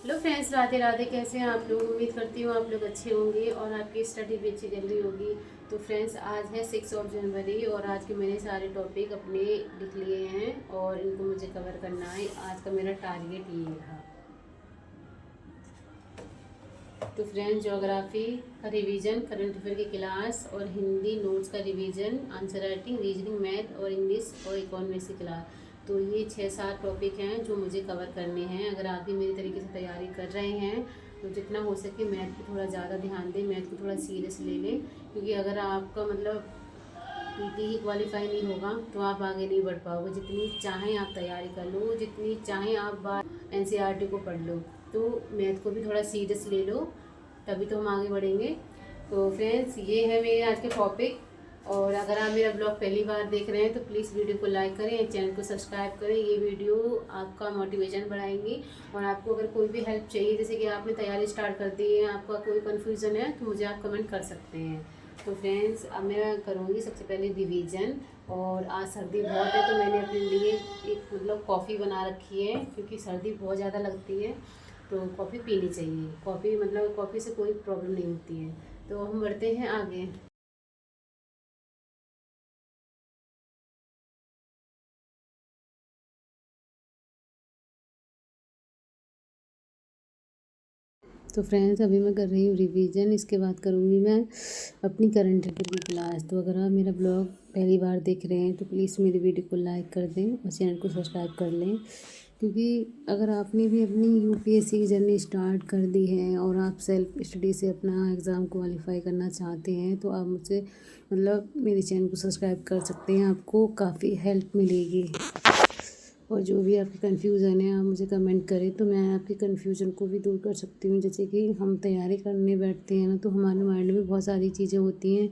Hello friends, Radhe Radhe. कैसे हैं आप लोग? उम्मीद करती हूँ आप लोग अच्छे होंगे और आपकी स्टडी भी अच्छी चल रही होगी। तो फ्रेंड्स, आज है 6 जनवरी और आज के मैंने सारे टॉपिक अपने लिख लिए हैं और इनको मुझे कवर करना है। आज का मेरा टारगेट ये रहा। तो फ्रेंड्स, ज्योग्राफी का रिवीजन, करंट अफेयर की क्लास और हिंदी नोट्स का revision, answer writing, reasoning, math और इंग्लिश और इकोनॉमिक्स की क्लास। तो ये 6-7 टॉपिक हैं जो मुझे कवर करने हैं। अगर आप भी मेरी तरीके से तैयारी कर रहे हैं तो जितना हो सके मैथ पे थोड़ा ज़्यादा ध्यान दें, मैथ को थोड़ा सीरियस ले लें। क्योंकि अगर आपका मतलब पीटी ही क्वालिफाई नहीं होगा तो आप आगे नहीं बढ़ पाओगे। जितनी चाहें आप तैयारी कर लो, जितनी चाहें आप बार एनसीईआरटी को पढ़ लो, तो मैथ को भी थोड़ा सीरियस ले लो, तभी तो हम आगे बढ़ेंगे। तो फ्रेंड्स, ये है मेरे आज के टॉपिक। और अगर आप मेरा ब्लॉग पहली बार देख रहे हैं तो प्लीज़ वीडियो को लाइक करें, चैनल को सब्सक्राइब करें। ये वीडियो आपका मोटिवेशन बढ़ाएंगी। और आपको अगर कोई भी हेल्प चाहिए, जैसे कि आपने तैयारी स्टार्ट कर दी है, आपका कोई कन्फ्यूज़न है, तो मुझे आप कमेंट कर सकते हैं। तो फ्रेंड्स, अब मैं करूँगी सबसे पहले रिवीजन। और आज सर्दी बहुत है तो मैंने अपने लिए एक मतलब कॉफ़ी बना रखी है, क्योंकि सर्दी बहुत ज़्यादा लगती है तो कॉफ़ी पीनी चाहिए। कॉफ़ी मतलब कॉफ़ी से कोई प्रॉब्लम नहीं होती है। तो हम बढ़ते हैं आगे। तो फ्रेंड्स, अभी मैं कर रही हूँ रिवीजन। इसके बाद करूँगी मैं अपनी करंट अफेयर की क्लास। तो अगर आप मेरा ब्लॉग पहली बार देख रहे हैं तो प्लीज़ मेरी वीडियो को लाइक कर दें और चैनल को सब्सक्राइब कर लें। क्योंकि अगर आपने भी अपनी यूपीएससी की जर्नी स्टार्ट कर दी है और आप सेल्फ स्टडी से अपना एग्ज़ाम क्वालिफाई करना चाहते हैं तो आप मुझसे मतलब मेरे चैनल को सब्सक्राइब कर सकते हैं। आपको काफ़ी हेल्प मिलेगी। और जो भी आपकी कन्फ्यूज़न है आप मुझे कमेंट करें तो मैं आपके कन्फ्यूज़न को भी दूर कर सकती हूँ। जैसे कि हम तैयारी करने बैठते हैं ना, तो हमारे माइंड में बहुत सारी चीज़ें होती हैं,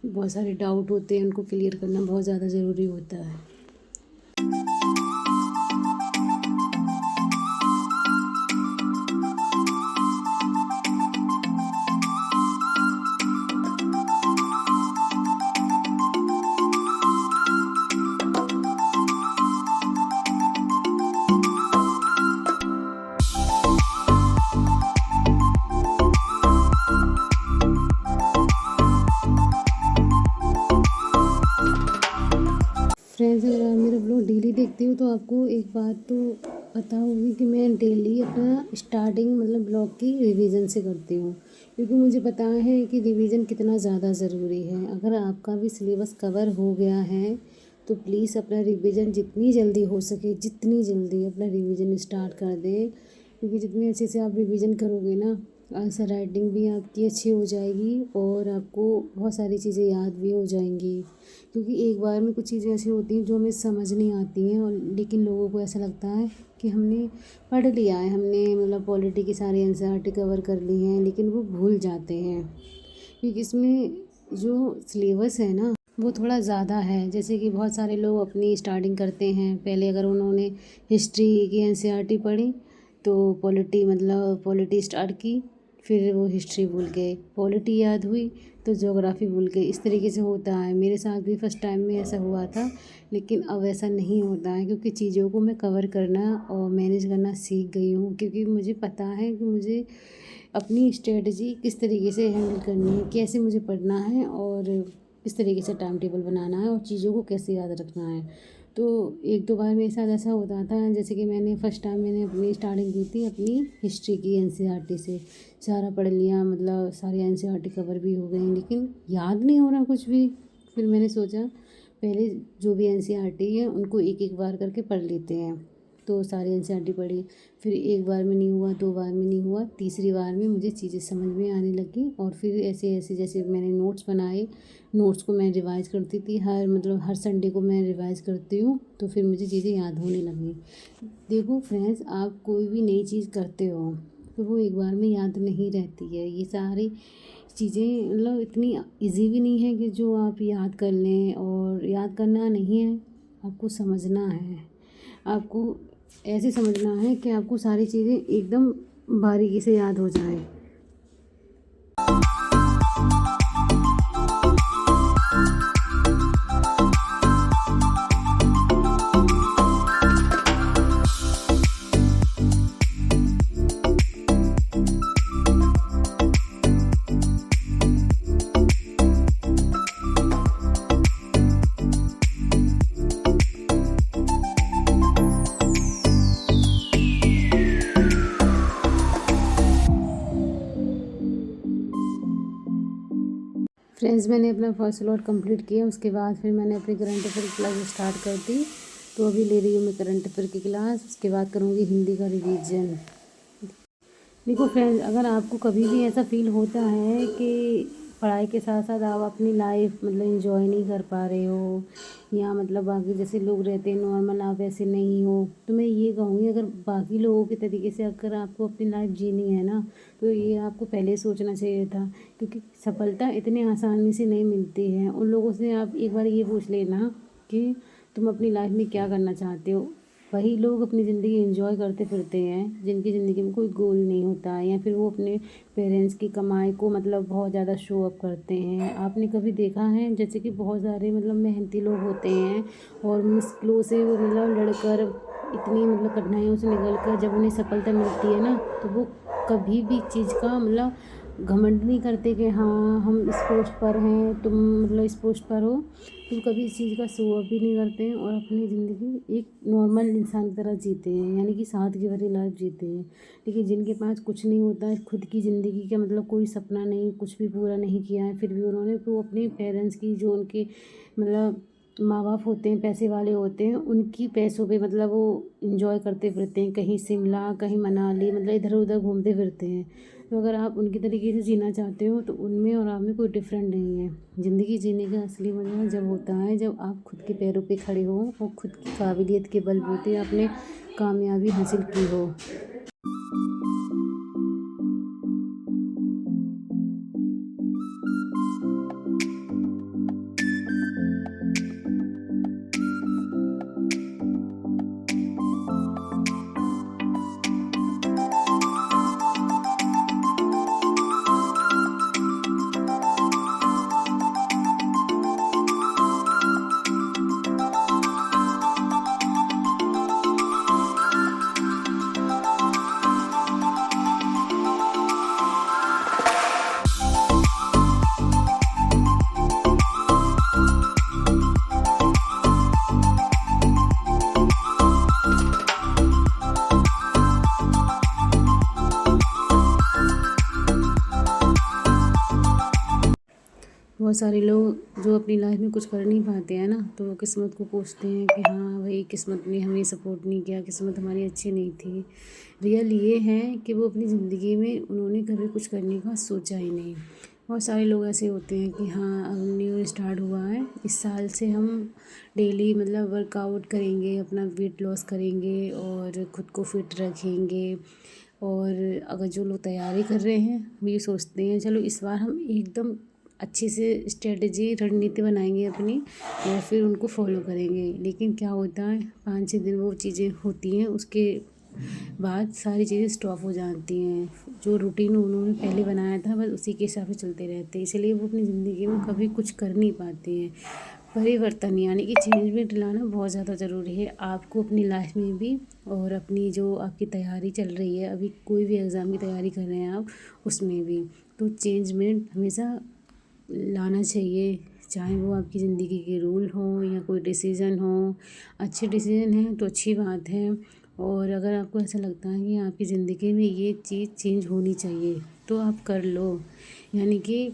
बहुत सारे डाउट होते हैं, उनको क्लियर करना बहुत ज़्यादा ज़रूरी होता है। फ्रेंड्स, अगर आप मेरा ब्लॉग डेली देखते हो तो आपको एक बात तो पता होगी कि मैं डेली अपना स्टार्टिंग मतलब ब्लॉग की रिवीजन से करती हूँ। क्योंकि मुझे पता है कि रिवीजन कितना ज़्यादा ज़रूरी है। अगर आपका भी सिलेबस कवर हो गया है तो प्लीज़ अपना रिवीजन जितनी जल्दी हो सके, जितनी जल्दी अपना रिवीजन स्टार्ट कर दें। क्योंकि जितने अच्छे से आप रिवीजन करोगे ना, आंसर राइटिंग भी आपकी अच्छी हो जाएगी और आपको बहुत सारी चीज़ें याद भी हो जाएंगी। क्योंकि एक बार में कुछ चीज़ें ऐसी होती हैं जो हमें समझ नहीं आती हैं, और लेकिन लोगों को ऐसा लगता है कि हमने पढ़ लिया है, हमने मतलब पॉलिटी की सारी एनसीईआरटी कवर कर ली हैं, लेकिन वो भूल जाते हैं। क्योंकि इसमें जो सिलेबस है ना वो थोड़ा ज़्यादा है। जैसे कि बहुत सारे लोग अपनी स्टार्टिंग करते हैं, पहले अगर उन्होंने हिस्ट्री की एनसीईआरटी पढ़ी तो पॉलिटी स्टार्ट की, फिर वो हिस्ट्री भूल गए, पॉलिटी याद हुई तो ज्योग्राफी भूल गए। इस तरीके से होता है। मेरे साथ भी फर्स्ट टाइम में ऐसा हुआ था, लेकिन अब ऐसा नहीं होता है। क्योंकि चीज़ों को मैं कवर करना और मैनेज करना सीख गई हूँ। क्योंकि मुझे पता है कि मुझे अपनी स्ट्रेटजी किस तरीके से हैंडल करनी है, कैसे मुझे पढ़ना है और किस तरीके से टाइम टेबल बनाना है और चीज़ों को कैसे याद रखना है। तो एक दो बार मेरे साथ ऐसा होता था, जैसे कि मैंने फर्स्ट टाइम मैंने अपनी स्टार्टिंग की थी अपनी हिस्ट्री की एनसीईआरटी से। सारा पढ़ लिया, मतलब सारी एनसीईआरटी कवर भी हो गई, लेकिन याद नहीं हो रहा कुछ भी। फिर मैंने सोचा पहले जो भी एनसीईआरटी है उनको एक एक बार करके पढ़ लेते हैं। तो सारी एनसीईआरटी पढ़ी। फिर एक बार में नहीं हुआ, दो बार में नहीं हुआ, तीसरी बार में मुझे चीज़ें समझ में आने लगी। और फिर ऐसे ऐसे जैसे मैंने नोट्स बनाए, नोट्स को मैं रिवाइज़ करती थी। हर संडे को मैं रिवाइज़ करती हूँ, तो फिर मुझे चीज़ें याद होने लगी। देखो फ्रेंड्स, आप कोई भी नई चीज़ करते हो तो वो एक बार में याद नहीं रहती है। ये सारी चीज़ें मतलब इतनी ईज़ी भी नहीं है कि जो आप याद कर लें। और याद करना नहीं है, आपको समझना है। आपको ऐसे समझना है कि आपको सारी चीज़ें एकदम बारीकी से याद हो जाए। फ्रेंड्स मैंने अपना फर्स्ट स्लॉट कंप्लीट किया, उसके बाद फिर मैंने अपनी करंट अफेयर की क्लास स्टार्ट कर दी। तो अभी ले रही हूँ मैं करंट अफेयर की क्लास, उसके बाद करूँगी हिंदी का रिवीजन। देखो फ्रेंड्स, अगर आपको कभी भी ऐसा फील होता है कि पढ़ाई के साथ साथ आप अपनी लाइफ मतलब एंजॉय नहीं कर पा रहे हो, या मतलब बाकी जैसे लोग रहते हैं नॉर्मल आप ऐसे नहीं हो, तो मैं ये कहूँगी अगर बाकी लोगों के तरीके से अगर आपको अपनी लाइफ जीनी है ना, तो ये आपको पहले सोचना चाहिए था। क्योंकि सफलता इतनी आसानी से नहीं मिलती है। उन लोगों से आप एक बार ये पूछ लेना कि तुम अपनी लाइफ में क्या करना चाहते हो। वही लोग अपनी ज़िंदगी एंजॉय करते फिरते हैं जिनकी ज़िंदगी में कोई गोल नहीं होता है, या फिर वो अपने पेरेंट्स की कमाई को मतलब बहुत ज़्यादा शो अप करते हैं। आपने कभी देखा है जैसे कि बहुत सारे मतलब मेहनती लोग होते हैं और मुश्किलों से वो मतलब लड़कर इतनी मतलब कठिनाइयों से निकल कर जब उन्हें सफलता मिलती है ना, तो वो कभी भी चीज़ का मतलब घमंड नहीं करते कि हाँ हम इस पोस्ट पर हैं, तुम मतलब इस पोस्ट पर हो। तुम कभी इस चीज़ का शो ऑफ भी नहीं करते हैं और अपनी ज़िंदगी एक नॉर्मल इंसान की तरह जीते हैं, यानी कि सादगी भरी लाइफ जीते हैं। लेकिन जिनके पास कुछ नहीं होता है, खुद की ज़िंदगी का मतलब कोई सपना नहीं, कुछ भी पूरा नहीं किया है, फिर भी उन्होंने तो अपने पेरेंट्स की जो उनके मतलब माँ बाप होते हैं पैसे वाले होते हैं, उनकी पैसों पे मतलब वो इंजॉय करते फिरते हैं, कहीं शिमला कहीं मनाली मतलब इधर उधर घूमते फिरते हैं। तो अगर आप उनकी तरीके से जीना चाहते हो तो उनमें और आप में कोई डिफरेंट नहीं है। ज़िंदगी जीने का असली मज़ा जब होता है जब आप खुद के पैरों पे खड़े हो और खुद की काबिलियत के बलबूते आपने कामयाबी हासिल की हो। बहुत सारे लोग जो अपनी लाइफ में कुछ कर नहीं पाते हैं ना, तो वो किस्मत को कोसते हैं कि हाँ भाई किस्मत ने हमें सपोर्ट नहीं किया, किस्मत हमारी अच्छी नहीं थी। रियल ये है कि वो अपनी ज़िंदगी में उन्होंने कभी कुछ करने का सोचा ही नहीं। बहुत सारे लोग ऐसे होते हैं कि हाँ अब न्यू स्टार्ट हुआ है, इस साल से हम डेली मतलब वर्कआउट करेंगे, अपना वेट लॉस करेंगे और ख़ुद को फिट रखेंगे। और अगर जो लोग तैयारी कर रहे हैं वो ये सोचते हैं चलो इस बार हम एकदम अच्छी से स्ट्रेटजी रणनीति बनाएंगे अपनी और फिर उनको फॉलो करेंगे। लेकिन क्या होता है 5-6 दिन वो चीज़ें होती हैं, उसके बाद सारी चीज़ें स्टॉप हो जाती हैं। जो रूटीन उन्होंने पहले बनाया था बस उसी के हिसाब से चलते रहते हैं, इसलिए वो अपनी ज़िंदगी में कभी कुछ कर नहीं पाते हैं। परिवर्तन यानी कि चेंजमेंट लाना बहुत ज़्यादा ज़रूरी है आपको अपनी लाइफ में भी, और अपनी जो आपकी तैयारी चल रही है, अभी कोई भी एग्ज़ाम की तैयारी कर रहे हैं आप उसमें भी, तो चेंजमेंट हमेशा लाना चाहिए। चाहे वो आपकी ज़िंदगी के रूल हों या कोई डिसीज़न हो। अच्छे डिसीज़न हैं तो अच्छी बात है, और अगर आपको ऐसा लगता है कि आपकी ज़िंदगी में ये चीज़ चेंज होनी चाहिए तो आप कर लो। यानी कि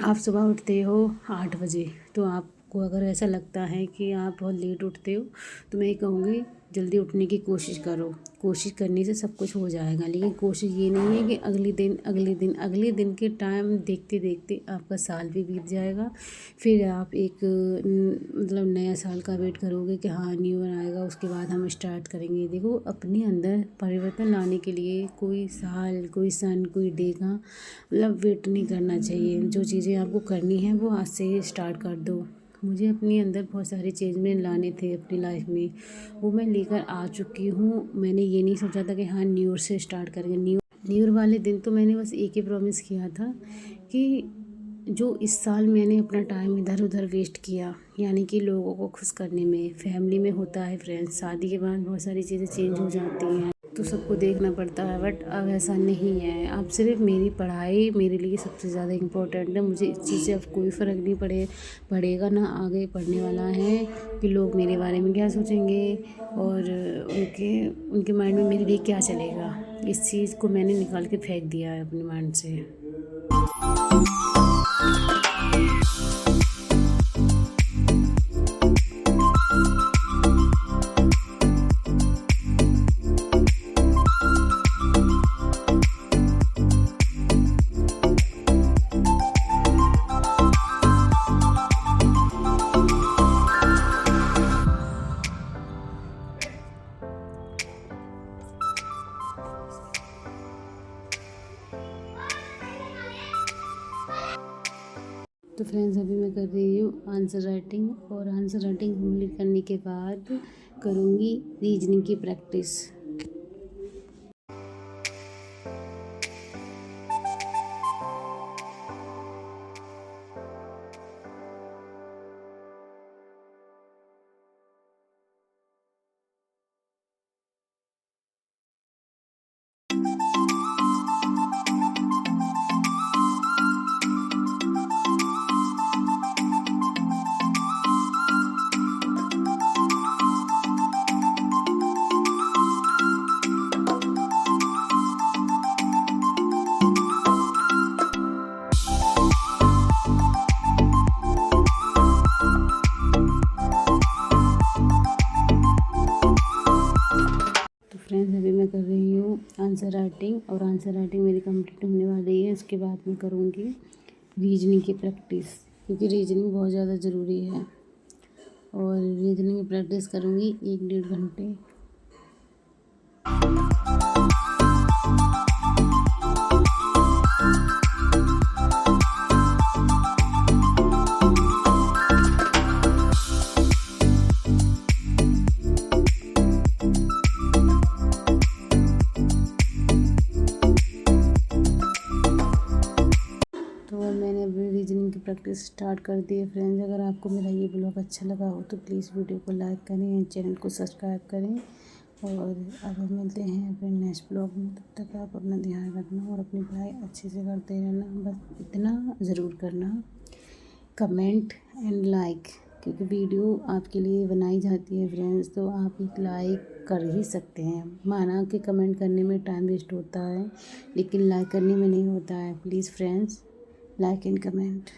आप सुबह उठते हो 8 बजे, तो आपको अगर ऐसा लगता है कि आप बहुत लेट उठते हो तो मैं ये कहूँगी जल्दी उठने की कोशिश करो। कोशिश करने से सब कुछ हो जाएगा, लेकिन कोशिश ये नहीं है कि अगले दिन के टाइम देखते देखते आपका साल भी बीत जाएगा। फिर आप एक मतलब नया साल का वेट करोगे कि हाँ न्यू ईयर आएगा उसके बाद हम स्टार्ट करेंगे। देखो अपने अंदर परिवर्तन लाने के लिए कोई साल, कोई सन, कोई डे का मतलब वेट नहीं करना चाहिए। जो चीज़ें आपको करनी है वो आज से ही स्टार्ट कर दो। मुझे अपने अंदर बहुत सारे चेंजमेंट लाने थे अपनी लाइफ में, वो मैं लेकर आ चुकी हूँ। मैंने ये नहीं सोचा था कि हाँ न्यू ईयर से स्टार्ट करेंगे। न्यू ईयर वाले दिन तो मैंने बस एक ही प्रॉमिस किया था कि जो इस साल मैंने अपना टाइम इधर उधर वेस्ट किया, यानी कि लोगों को खुश करने में, फैमिली में होता है फ्रेंड्स, शादी के बाद बहुत सारी चीज़ें चेंज हो जाती हैं तो सबको देखना पड़ता है, बट अब ऐसा नहीं है। अब सिर्फ मेरी पढ़ाई मेरे लिए सबसे ज़्यादा इम्पोर्टेंट है। मुझे इस चीज़ से अब कोई फ़र्क नहीं पड़ेगा ना आगे पढ़ने वाला है कि लोग मेरे बारे में क्या सोचेंगे और उनके माइंड में मेरे लिए क्या चलेगा। इस चीज़ को मैंने निकाल के फेंक दिया है अपने माइंड से। तो फ्रेंड्स अभी मैं कर रही हूँ आंसर राइटिंग, और आंसर राइटिंग कंप्लीट करने के बाद करूँगी रीजनिंग की प्रैक्टिस। फ्रेंड्स अभी मैं कर रही हूँ आंसर राइटिंग, और आंसर राइटिंग मेरी कंप्लीट होने वाली है। उसके बाद मैं करूँगी रीजनिंग की प्रैक्टिस, क्योंकि रीजनिंग बहुत ज़्यादा ज़रूरी है, और रीजनिंग की प्रैक्टिस करूँगी 1-1.5 घंटे। तो मैंने अभी रीजनिंग की प्रैक्टिस स्टार्ट कर दी है। फ्रेंड्स अगर आपको मेरा ये ब्लॉग अच्छा लगा हो तो प्लीज़ वीडियो को लाइक करें एंड चैनल को सब्सक्राइब करें, और अब हम मिलते हैं अपने नेक्स्ट ब्लॉग में। तब तक आप अपना ध्यान रखना और अपनी पढ़ाई अच्छे से करते रहना। बस इतना ज़रूर करना, कमेंट एंड लाइक, क्योंकि वीडियो आपके लिए बनाई जाती है फ्रेंड्स, तो आप एक लाइक कर ही सकते हैं। माना कि कमेंट करने में टाइम वेस्ट होता है, लेकिन लाइक करने में नहीं होता है। Please friends, like and comment.